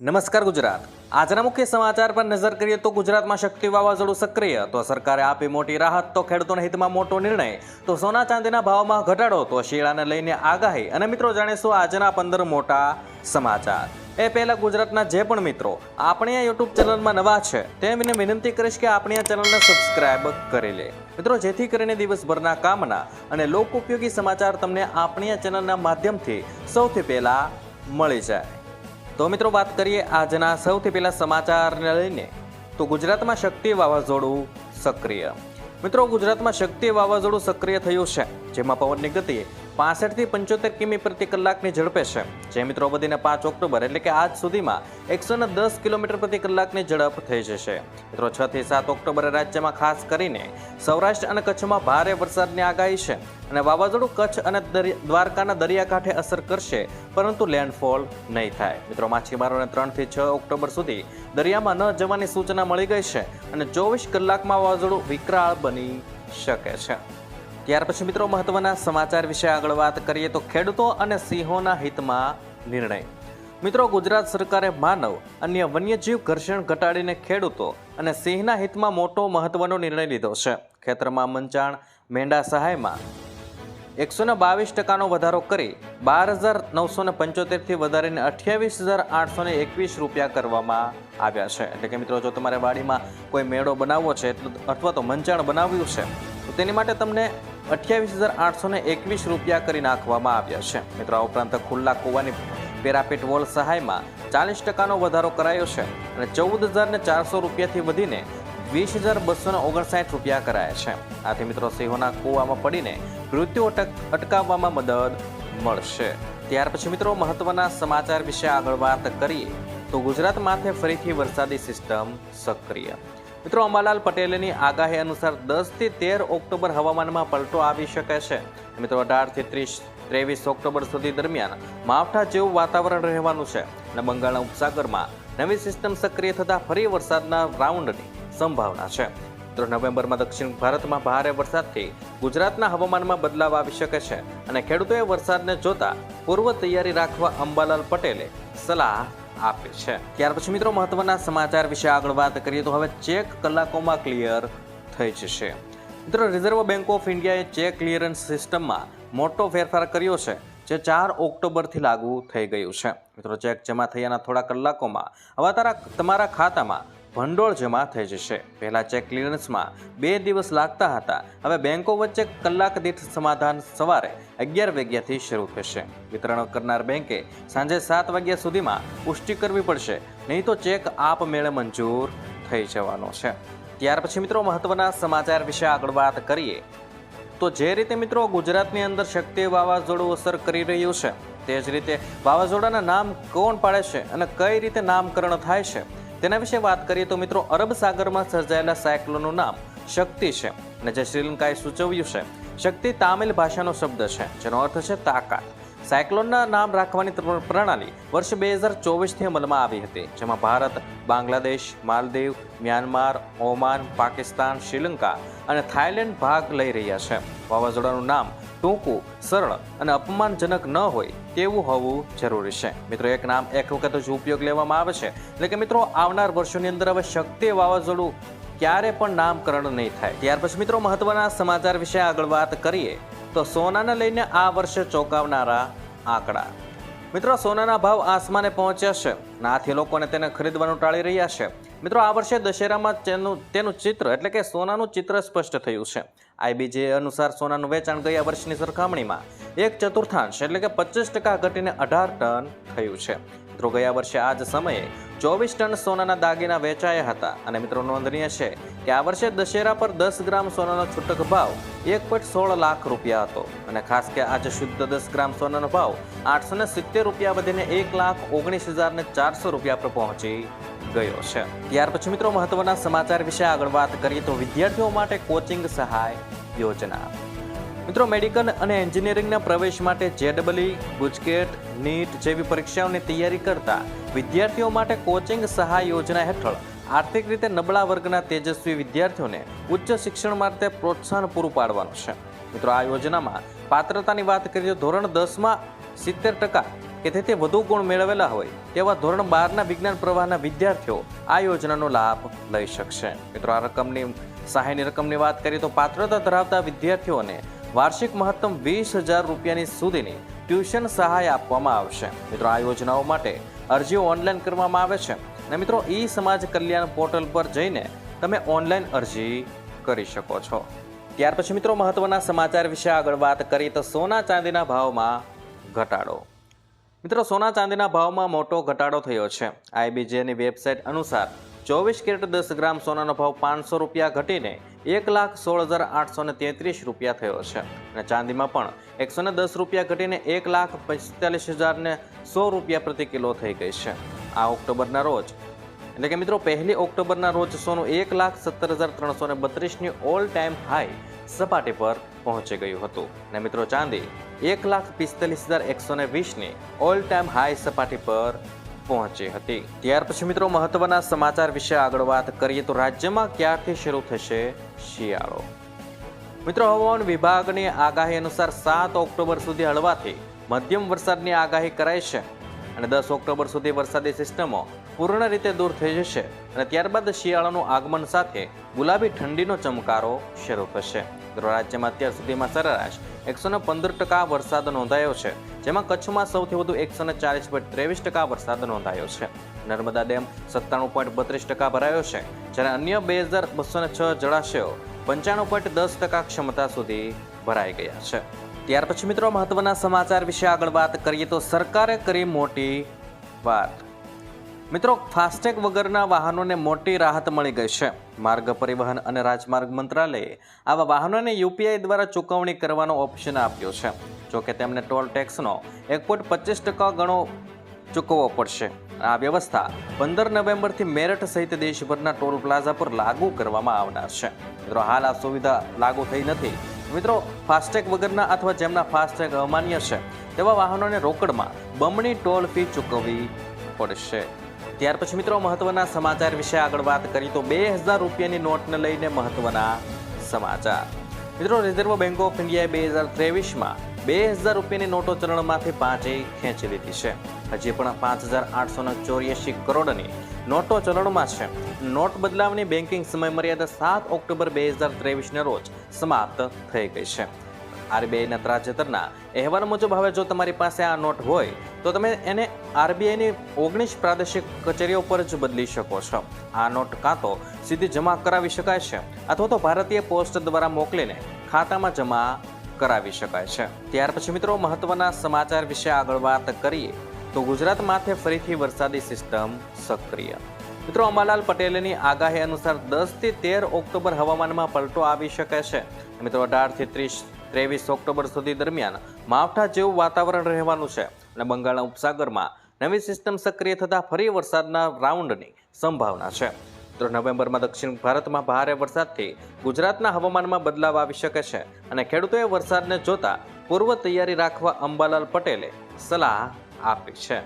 નમસ્કાર ગુજરાત। આજના મુખ્ય સમાચાર પર નજર કરીએ તો ગુજરાતમાં શક્તિ વાવાઝોડું સક્રિય, તો સરકારે આપી મોટી રાહત, તો ખેડૂતોના હિતમાં મોટો નિર્ણય, તો સોના ચાંદીના ભાવમાં ઘટાડો, તો શિયાળાને લઈને આગાહી। અને મિત્રો જાણીશું આજના 15 મોટા સમાચાર। એ પહેલા ગુજરાતના જે પણ મિત્રો આપણી આ યુટ્યુબ ચેનલમાં નવા છે તેમને વિનંતી કરીશ કે આપણી આ ચેનલને સબસ્ક્રાઇબ કરી લે મિત્રો, જેથી કરીને દિવસભરના કામના અને લોક ઉપયોગી સમાચાર તમને આપણી આ ચેનલના માધ્યમથી સૌથી પહેલા મળી જાય। તો મિત્રો વાત કરીએ આજના સૌથી પહેલા સમાચારને લઈને, તો ગુજરાતમાં શક્તિ વાવાઝોડું સક્રિય। મિત્રો ગુજરાતમાં શક્તિ વાવાઝોડું સક્રિય થયું છે, જેમાં પવનની ગતિ 65 થી 75 કિમી પ્રતિ કલાકની ઝડપે છે, જે મિત્રો વધીને 5 ઓક્ટોબર એટલે કે આજ સુધીમાં 110 કિલોમીટર પ્રતિ કલાકની ઝડપ થઈ જશે। મિત્રો 6 થી 7 ઓક્ટોબરે રાજ્યમાં ખાસ કરીને સૌરાષ્ટ્ર અને કચ્છમાં ભારે વરસાદની આગાહી છે અને વાવાઝોડું કચ્છ અને દ્વારકાના દરિયાકાંઠે અસર કરશે, પરંતુ લેન્ડફોલ નહીં થાય। મિત્રો માછીમારોને 3 થી 6 ઓક્ટોબર સુધી દરિયામાં ન જવાની સૂચના મળી ગઈ છે અને 24 કલાકમાં વાવાઝોડું વિકરાળ બની શકે છે। ત્યાર પછી મિત્રો મહત્વના સમાચાર વિશે આગળ વાત કરીએ તો ખેડૂતો અને સિંહોના હિતમાં નિર્ણય। મિત્રો ગુજરાત સરકારે માનવ અન્ય વન્યજીવ ઘર્ષણ ઘટાડીને ખેડૂતો અને સિંહના હિતમાં મોટો મહત્વનો નિર્ણય લીધો છે। ખેતરમાં મંચાણ મેંઢા સહાયમાં 122% વધારો કરી 12,975 થી વધારીને 28,821 રૂપિયા કરવામાં આવ્યા છે। એટલે કે મિત્રો જો તમારે વાડીમાં કોઈ મેળો બનાવવો છે અથવા તો મંચાણ બનાવ્યું છે તો તેની માટે તમને 28,821 રૂપિયા કરી નાખવામાં આવ્યા છે। મિત્રો આ ઉપરાંત ખુલ્લા કૂવાની પેરાપેટ વોલ સહાયમાં 40% વધારો કરાયો છે અને 14,400 રૂપિયાથી વધીને 20,259 રૂપિયા કરાયા છે। આથી મિત્રો સિંહોના કૂવામાં પડીને મૃત્યુ અટકાવવામાં મદદ મળશે। ત્યાર પછી મિત્રો મહત્વના સમાચાર વિશે આગળ વાત કરીએ તો ગુજરાત માથે ફરીથી વરસાદી સિસ્ટમ સક્રિય। મિત્રો અંબાલાલ પટેલની આગાહી અનુસાર 10 થી 13 ઓક્ટોબર હવામાનમાં પલટો આવી શકે છે। મિત્રો 18 થી 23 ઓક્ટોબર સુધી દરમિયાન માવઠા જેવું વાતાવરણ રહેવાનું છે અને બંગાળના ઉપસાગરમાં નવી સિસ્ટમ સક્રિય થતાં ફરી વરસાદના રાઉન્ડની સંભાવના છે। મિત્રો નવેમ્બરમાં દક્ષિણ ભારતમાં ભારે વરસાદથી ગુજરાતના હવામાનમાં બદલાવ આવી શકે છે અને ખેડૂતોએ વરસાદને જોતા પૂર્વ તૈયારી રાખવા અંબાલાલ પટેલે સલાહ આપી છે। ત્યાર પછી મિત્રો મહત્વના સમાચાર વિશે આગળ વાત કરીએ તો હવે ચેક કલાકોમાં ક્લિયર થઈ જશે। મિત્રો રિઝર્વ બેંક ઓફ ઇન્ડિયાએ ચેક ક્લિયરન્સ સિસ્ટમમાં મોટો ફેરફાર કર્યો છે, જે 4 ઓક્ટોબરથી લાગુ થઈ ગયું છે। મિત્રો ચેક જમા થયાના થોડા કલાકોમાં હવે તમારા ખાતામાં ભંડોળ જમા થઈ જશે। પહેલા ચેક ક્લિયરન્સમાં 2 દિવસ લાગતા હતા, હવે બેંકો વચ્ચે કલાક દીઠ સમાધાન સવારે 11 વાગ્યાથી શરૂ થશે। વિતરણ કરનાર બેંકે સાંજે 7 વાગ્યા સુધીમાં પુષ્ટિ કરવી પડશે, નહીં તો ચેક આપમેળે મંજૂર થઈ જવાનો છે। ત્યાર પછી મિત્રો મહત્વના સમાચાર વિશે આગળ વાત કરીએ તો જે રીતે મિત્રો ગુજરાતની અંદર શક્તિ વાવાઝોડું અસર કરી રહ્યું છે, તે જ રીતે વાવાઝોડાના નામ કોણ પાડે છે અને કઈ રીતે નામકરણ થાય છે તેના વિશે વાત કરીએ તો મિત્રો અરબ સાગરમાં સર્જાયેલા સાયક્લોનનું નામ શક્તિ છે અને જે શ્રીલંકાએ સૂચવ્યું છે। શક્તિ તામિલ ભાષાનો શબ્દ છે, જેનો અર્થ છે તાકાત। સાયક્લોનના નામ રાખવાની પ્રણાલી વર્ષ 2024થી અમલમાં આવી હતી, જેમાં ભારત, બાંગ્લાદેશ, માલદીવ, મ્યાનમાર, ઓમાન, પાકિસ્તાન, શ્રીલંકા અને થાઇલેન્ડ ભાગ લઈ રહ્યા છે। વાવાઝોડાનું નામ ટૂંકું, સરળ અને અપમાનજનક ન હોય તેવું હોવું જરૂરી છે। મિત્રો એક નામ એક વખત જ ઉપયોગ લેવામાં આવે છે, એટલે કે મિત્રો આવનાર વર્ષોની અંદર હવે શક્તિ વાવાઝોડું ક્યારે પણ નામકરણ નહીં થાય। ત્યાર પછી મિત્રો મહત્વના સમાચાર વિશે આગળ વાત કરીએ તો સોનાને લઈને આ વર્ષે ચોંકાવનારા આંકડા। મિત્રો સોનાના ભાવ આસમાને પહોંચ્યા છે, આથી લોકોને તેને ખરીદવાનું ટાળી રહ્યા છે। મિત્રો આ વર્ષે દશેરામાં તેનું ચિત્ર એટલે કે સોનાનું ચિત્ર સ્પષ્ટ થયું છે। IBJ અનુસાર સોનાનું વેચાણ ગયા વર્ષની સરખામણીમાં 1/4 એટલે કે 25% ઘટીને 18 ટન થયું છે। મિત્રો ગયા વર્ષે આ જ સમયે 24 ટન સોનાના દાગીના વેચાયા હતા અને મિત્રો નોંધનીય છે કે આ વર્ષે દશેરા પર 10 ગ્રામ સોનાનો છૂટક ભાવ 1.16 લાખ રૂપિયા હતો અને ખાસ કે આજે શુદ્ધ 10 ગ્રામ સોનાનો ભાવ 870 રૂપિયા વધીને 1,19,400 રૂપિયા પર પહોંચી ગયો છે। ત્યાર પછી મિત્રો મહત્વના સમાચાર વિશે આગળ વાત કરીએ તો વિદ્યાર્થીઓ માટે કોચિંગ સહાય યોજના। મિત્રો મેડિકલ અને એન્જિનિયરિંગના પ્રવેશ માટે JEE, ગુજકેટ, નીટ જેવી પરીક્ષાઓની તૈયારી કરતા વિદ્યાર્થીઓ માટે કોચિંગ સહાય યોજના હેઠળ આર્થિક રીતે નબળા વર્ગના તેજસ્વી વિદ્યાર્થીઓને ઉચ્ચ શિક્ષણ માટે પ્રોત્સાહન પૂરું પાડવાનું છે। મિત્રો આ યોજનામાં પાત્રતાની વાત કરીએ તો ધોરણ 10માં 70% કે તેથી વધુ ગુણ મેળવેલા હોય તેવા ધોરણ 12ના વિજ્ઞાન પ્રવાહના વિદ્યાર્થીઓ આ યોજનાનો લાભ લઈ શકશે. મિત્રો, આ રકમની સહાયની રકમની વાત કરીએ તો પાત્રતા ધરાવતા વિદ્યાર્થીઓને વાર્ષિક મહત્તમ 20,000 રૂપિયાની સુધીની ટ્યુશન સહાય આપવામાં આવશે. મિત્રો, આ યોજનાઓ માટે અરજીઓ ઓનલાઈન કરવામાં આવે છે અને મિત્રો ઈ સમાજ કલ્યાણ પોર્ટલ પર જઈને તમે ઓનલાઈન અરજી કરી શકો છો. ત્યાર પછી મિત્રો મહત્વના સમાચાર વિશે આગળ વાત કરીએ તો સોના ચાંદીના ભાવમાં ઘટાડો. મિત્રો, સોના ચાંદીના ભાવમાં મોટો ઘટાડો થયો છે. IBJની વેબસાઇટ અનુસાર 24 કેરેટ 10 ગ્રામ સોનાનો ભાવ 500 રૂપિયા ઘટીને 1,16,833 રૂપિયા થયો છે અને ચાંદીમાં પણ 110 રૂપિયા ઘટીને 1,45,100 રૂપિયા પ્રતિ કિલો થઈ ગઈ છે. આ ઓક્ટોબરના રોજ એટલે કે મિત્રો 1 ઓક્ટોબરના રોજ સોનું 1,17,332ની ઓલ ટાઈમ હાઈ સપાટી પર પહોંચી ગયું હતું અને મિત્રો ચાંદી 1,45,120ની ઓલ ટાઈમ હાઈ સપાટી પર પહોંચી હતી. ત્યાર પછી મિત્રો મહત્વના સમાચાર વિશે આગળ વાત કરીએ તો રાજ્યમાં ક્યારથી શરૂ થશે શિયાળો. મિત્રો, હવામાન વિભાગની આગાહી અનુસાર 7 ઓક્ટોબર સુધી હળવાથી મધ્યમ વરસાદની આગાહી કરાઈ છે અને 10 ઓક્ટોબર સુધી વરસાદી સિસ્ટમો પૂર્ણ રીતે દૂર થઈ જશે અને ત્યારબાદ શિયાળાનું આગમન સાથે ગુલાબી ઠંડીનો ચમકારો શરૂ થશે. રાજ્યમાં અત્યાર સુધીમાં સરેરાશ 115% વરસાદ નોંધાયો છે, જેમાં કચ્છમાં સૌથી વધુ 140.23% વરસાદ નોંધાયો છે. નર્મદા ડેમ 97.32% ભરાયો છે, જ્યારે અન્ય 2,206 જળાશયો 95.10% ક્ષમતા સુધી ભરાઈ ગયા છે. ત્યાર પછી મિત્રો મહત્વના સમાચાર વિશે આગળ વાત કરીએ તો સરકારે કરી મોટી વાત. મિત્રો, ફાસ્ટેગ વગરના વાહનોને મોટી રાહત મળી ગઈ છે. માર્ગ પરિવહન અને રાજમાર્ગ મંત્રાલયે આવા વાહનોને UPI દ્વારા ચૂકવણી કરવાનો ઓપ્શન આપ્યો છે. જોકે તેમને ટોલ ટેક્સનો 1.25% ગણો ચૂકવવો પડશે. આ વ્યવસ્થા 15 નવેમ્બરથી મેરઠ સહિત દેશભરના ટોલ પ્લાઝા પર લાગુ કરવામાં આવનાર છે. મિત્રો, હાલ આ સુવિધા લાગુ થઈ નથી. મિત્રો, ફાસ્ટેગ વગરના અથવા જેમના ફાસ્ટેગ અમાન્ય છે તેવા વાહનોને રોકડમાં બમણી ટોલ ફી ચૂકવવી પડશે. ત્યાર પછી મિત્રો મહત્વના સમાચાર વિશે આગળ વાત કરીએ તો 2,000 રૂપિયાની નોટને લઈને મહત્વના સમાચાર. મિત્રો, રિઝર્વ બેંક ઓફ ઇન્ડિયાએ 2023માં 2,000 રૂપિયાની નોટો ચલણમાંથી 5 ખેંચી લીધી છે. હજી પણ 5,884 કરોડની નોટો ચલણમાં છે. નોટ બદલાવની બેન્કિંગ સમય મર્યાદા 7 ઓક્ટોબર 2023ના રોજ સમાપ્ત થઈ ગઈ છે. RBIના તાજેતરના અહેવાલ મુજબ હવે જો તમારી પાસે આ નોટ હોય તો તમે એને RBIની 19 પ્રાદેશિક કચેરીઓ પર જ બદલી શકો છો. આ નોટ કાં તો સીધી જમા કરાવી શકાય છે અથવા તો ભારતીય પોસ્ટ દ્વારા મોકલીને ખાતામાં જમા કરાવી શકાય છે. ત્યાર પછી મિત્રો મહત્વના સમાચાર વિશે આગળ વાત કરીએ તો ગુજરાત માથે ફરીથી વરસાદી સિસ્ટમ સક્રિય. મિત્રો, અંબાલાલ પટેલની આગાહી અનુસાર 10 થી 13 ઓક્ટોબર હવામાનમાં પલટો આવી શકે છે. મિત્રો, 18 થી 23 ઓક્ટોબર સુધી દરમિયાન માવઠા જેવું વાતાવરણ રહેવાનું છે અને બંગાળના ઉપસાગરમાં નવી સિસ્ટમ સક્રિય થતાં ફરી વરસાદના રાઉન્ડની સંભાવના છે. તો નવેમ્બરમાં દક્ષિણ ભારતમાં ભારે વરસાદથી ગુજરાતના હવામાનમાં બદલાવ આવી શકે છે અને ખેડૂતોએ વરસાદને જોતા પૂર્વ તૈયારી રાખવા અંબાલાલ પટેલે સલાહ આપી છે.